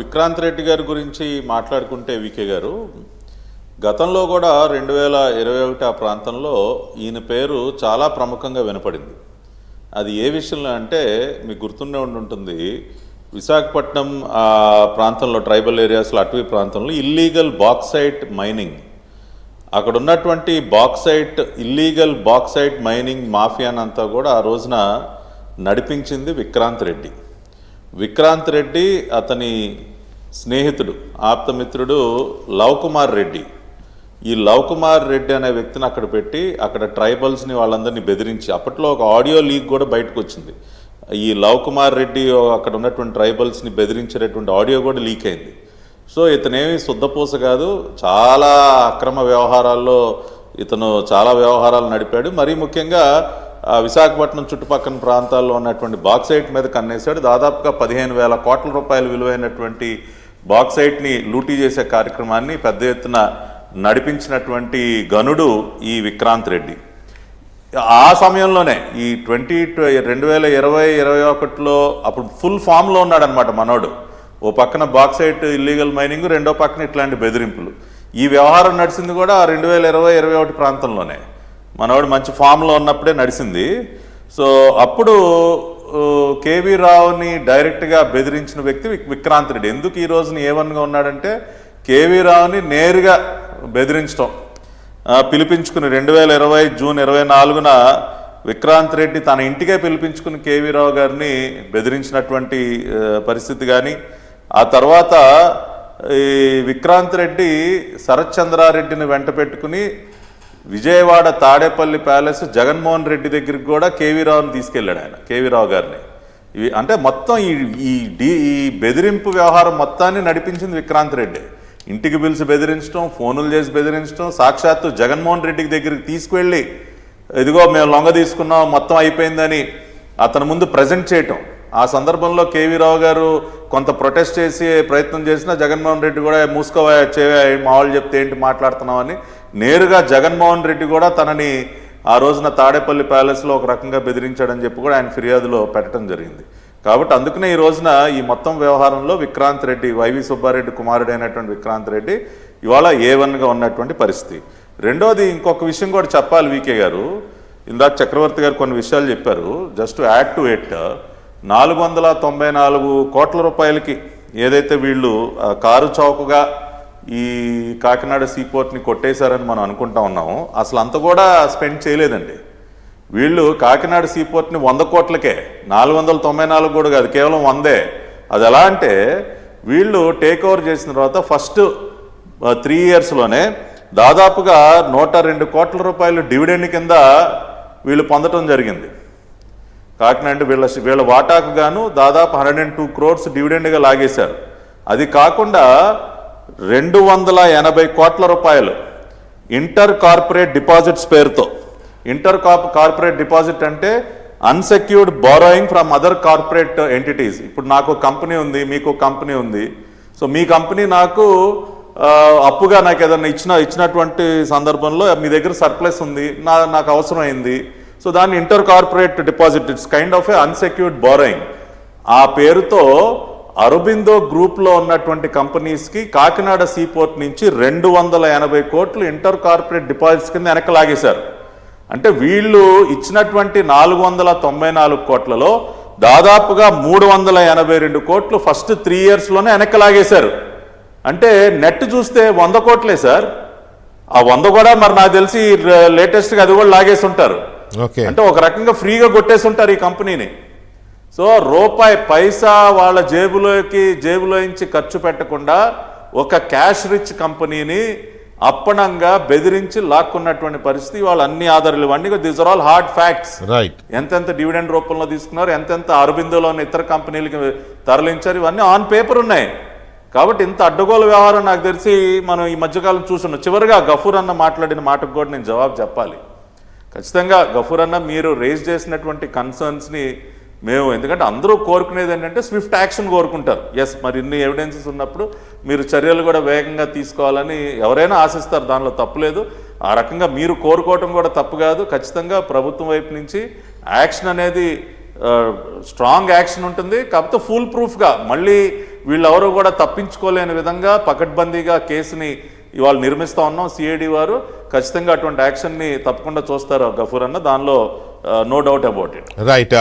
విక్రాంత్ రెడ్డి గారి గురించి మాట్లాడుకుంటే వికే గారు గతంలో కూడా 2021 ఆ ప్రాంతంలో ఈయన పేరు చాలా ప్రముఖంగా వినపడింది. అది ఏ విషయంలో అంటే మీకు గుర్తుండే ఉంటుంది, విశాఖపట్నం ప్రాంతంలో ట్రైబల్ ఏరియాస్లో అటవీ ప్రాంతంలో ఇల్లీగల్ బాక్సైట్ మైనింగ్, అక్కడ ఉన్నటువంటి ఇల్లీగల్ బాక్సైట్ మైనింగ్ మాఫియానంతా కూడా ఆ రోజున నడిపించింది విక్రాంత్ రెడ్డి అతని స్నేహితుడు ఆప్తమిత్రుడు లవ్ కుమార్ రెడ్డి. ఈ లవ్ కుమార్ రెడ్డి అనే వ్యక్తిని అక్కడ పెట్టి అక్కడ ట్రైబల్స్ని వాళ్ళందరినీ బెదిరించి, అప్పట్లో ఒక ఆడియో లీక్ కూడా బయటకు వచ్చింది. ఈ లవ్ కుమార్ రెడ్డి అక్కడ ఉన్నటువంటి ట్రైబల్స్ని బెదిరించేటటువంటి ఆడియో కూడా లీక్ అయింది. సో ఇతనేమి శుద్ధపూస కాదు, చాలా అక్రమ వ్యవహారాల్లో ఇతను చాలా వ్యవహారాలు నడిపాడు. మరీ ముఖ్యంగా విశాఖపట్నం చుట్టుపక్కల ప్రాంతాల్లో ఉన్నటువంటి బాక్సైట్ మీద కన్నేశాడు. దాదాపుగా 15,000 కోట్ల రూపాయలు విలువైనటువంటి బాక్సైట్ని లూటీ చేసే కార్యక్రమాన్ని పెద్ద ఎత్తున నడిపించినటువంటి గనుడు ఈ విక్రాంత్ రెడ్డి. ఆ సమయంలోనే ఈ 2020-21లో అప్పుడు ఫుల్ ఫామ్లో ఉన్నాడనమాట మనోడు. ఓ పక్కన బాక్సైట్ ఇల్లీగల్ మైనింగ్, రెండో పక్కన ఇట్లాంటి బెదిరింపులు. ఈ వ్యవహారం నడిచింది కూడా 2020-21 ప్రాంతంలోనే. మనవాడు మంచి ఫామ్లో ఉన్నప్పుడే నడిచింది. సో అప్పుడు కేవీ రావుని డైరెక్ట్గా బెదిరించిన వ్యక్తి విక్రాంత్ రెడ్డి. ఎందుకు ఈ రోజున ఏవన్గా ఉన్నాడంటే, కేవీ రావుని నేరుగా బెదిరించడం, పిలిపించుకుని 2020 జూన్ 24న విక్రాంత్ రెడ్డి తన ఇంటికే పిలిపించుకుని కేవీ రావు గారిని బెదిరించినటువంటి పరిస్థితి. కానీ ఆ తర్వాత ఈ విక్రాంత్ రెడ్డి శరత్ చంద్రారెడ్డిని వెంట పెట్టుకుని విజయవాడ తాడేపల్లి ప్యాలెస్ జగన్మోహన్ రెడ్డి దగ్గరికి కూడా కేవీ రావుని తీసుకెళ్ళాడు ఆయన, కేవీ రావు గారిని. ఇవి అంటే మొత్తం ఈ బెదిరింపు వ్యవహారం మొత్తాన్ని నడిపించింది విక్రాంత్ రెడ్డి. ఇంటికి పిలిచి బెదిరించడం, ఫోనులు చేసి బెదిరించడం, సాక్షాత్తు జగన్మోహన్ రెడ్డి దగ్గరికి తీసుకువెళ్ళి ఇదిగో మేము లొంగ తీసుకున్నాం మొత్తం అయిపోయిందని అతని ముందు ప్రజెంట్ చేయటం. ఆ సందర్భంలో కేవీ రావు గారు కొంత ప్రొటెస్ట్ చేసి ప్రయత్నం చేసినా జగన్మోహన్ రెడ్డి కూడా మూసుకోవా మా వాళ్ళు చెప్తే ఏంటి మాట్లాడుతున్నామని నేరుగా జగన్మోహన్ రెడ్డి కూడా తనని ఆ రోజున తాడేపల్లి ప్యాలెస్లో ఒక రకంగా బెదిరించాడని చెప్పి కూడా ఆయన ఫిర్యాదులో పెట్టడం జరిగింది. కాబట్టి అందుకనే ఈ రోజున ఈ మొత్తం వ్యవహారంలో విక్రాంత్ రెడ్డి, వైవి సుబ్బారెడ్డి కుమారుడు అయినటువంటి విక్రాంత్ రెడ్డి ఇవాళ A1గా ఉన్నటువంటి పరిస్థితి. రెండోది ఇంకొక విషయం కూడా చెప్పాలి వికే గారు. ఇందాక చక్రవర్తి గారు కొన్ని విషయాలు చెప్పారు. జస్ట్ యాడ్ టు ఇట్, 494 కోట్ల రూపాయలకి ఏదైతే వీళ్ళు కారు చౌకగా ఈ కాకినాడ సీపోర్ట్ని కొట్టేశారని మనం అనుకుంటా ఉన్నాము, అసలు అంత కూడా స్పెండ్ చేయలేదండి వీళ్ళు. కాకినాడ సీపోర్ట్ని 100 కోట్లకే, 494 కూడా కాదు, కేవలం 100. అది ఎలా అంటే వీళ్ళు టేక్ ఓవర్ చేసిన తర్వాత ఫస్ట్ 3 ఇయర్స్లోనే దాదాపుగా 102 కోట్ల రూపాయలు డివిడెండ్ కింద వీళ్ళు పొందటం జరిగింది. కాకినాడ వీళ్ళ వాటాకు గాను దాదాపు 102 crores డివిడెండ్గా లాగేశారు. అది కాకుండా 280 కోట్ల రూపాయలు ఇంటర్ కార్పొరేట్ డిపాజిట్స్ పేరుతో. ఇంటర్ కార్పొరేట్ డిపాజిట్ అంటే unsecured borrowing from other corporate entities. ఇప్పుడు నాకు కంపెనీ ఉంది, మీకు కంపెనీ ఉంది. సో మీ కంపెనీ నాకు అప్పుగా నాకు ఏదన్నా ఇచ్చినటువంటి సందర్భంలో మీ దగ్గర సర్ప్లస్ ఉంది, నాకు అవసరమైంది. సో దాన్ని inter corporate deposit, it's kind of A unsecured borrowing. ఆ పేరుతో అరబిందో గ్రూప్లో ఉన్నటువంటి కంపెనీస్కి కాకినాడ సీపోర్ట్ నుంచి 280 కోట్లు ఇంటర్ కార్పొరేట్ డిపాజిట్స్ కింద వెనక్కి లాగేశారు. అంటే వీళ్ళు ఇచ్చినటువంటి 494 కోట్లలో దాదాపుగా 382 కోట్లు ఫస్ట్ 3 ఇయర్స్లోనే వెనక్కి లాగేశారు. అంటే నెట్ చూస్తే 100 కోట్లే సార్. ఆ 100 కూడా మరి నాకు తెలిసి లేటెస్ట్గా అది కూడా లాగేసి ఉంటారు. అంటే ఒక రకంగా ఫ్రీగా కొట్టేసి ఉంటారు ఈ కంపెనీని. సో రూపాయి పైసా వాళ్ళ జేబులోంచి ఖర్చు పెట్టకుండా ఒక క్యాష్ రిచ్ కంపెనీని అప్పనంగా బెదిరించి లాక్కున్నటువంటి పరిస్థితి. వాళ్ళు అన్ని ఆధారాలు ఇవన్నీ, these are all hard facts. ఎంతెంత డివిడెండ్ రూపంలో తీసుకున్నారు, ఎంతెంత అరబిందోలోని ఇతర కంపెనీలకి తరలించారు, ఇవన్నీ ఆన్ పేపర్ ఉన్నాయి. కాబట్టి ఇంత అడ్డగోలు వ్యవహారం నాకు తెలిసి మనం ఈ మధ్యకాలం చూస్తున్నాం. చివరిగా గఫూర్ అన్న మాట్లాడిన మాటకు కూడా నేను జవాబు చెప్పాలి. ఖచ్చితంగా గఫూర్ అన్న, మీరు రేజ్ చేసినటువంటి కన్సర్న్స్ని మేము, ఎందుకంటే అందరూ కోరుకునేది ఏంటంటే స్విఫ్ట్ యాక్షన్ కోరుకుంటారు. ఎస్, మరి ఇన్ని ఎవిడెన్సెస్ ఉన్నప్పుడు మీరు చర్యలు కూడా వేగంగా తీసుకోవాలని ఎవరైనా ఆశిస్తారు, దానిలో తప్పులేదు. ఆ రకంగా మీరు కోరుకోవటం కూడా తప్పు కాదు. ఖచ్చితంగా ప్రభుత్వం వైపు నుంచి యాక్షన్ అనేది స్ట్రాంగ్ యాక్షన్ ఉంటుంది. కాకపోతే ఫుల్ ప్రూఫ్గా మళ్ళీ వీళ్ళెవరూ కూడా తప్పించుకోలేని విధంగా పకడ్బందీగా కేసుని ఇవాళ నిర్మిస్తా ఉన్నాం. సిఐడి వారు ఖచ్చితంగా అటువంటి యాక్షన్ని తప్పకుండా చూస్తారు గఫూర్ అన్న, దానిలో no doubt about it. Right.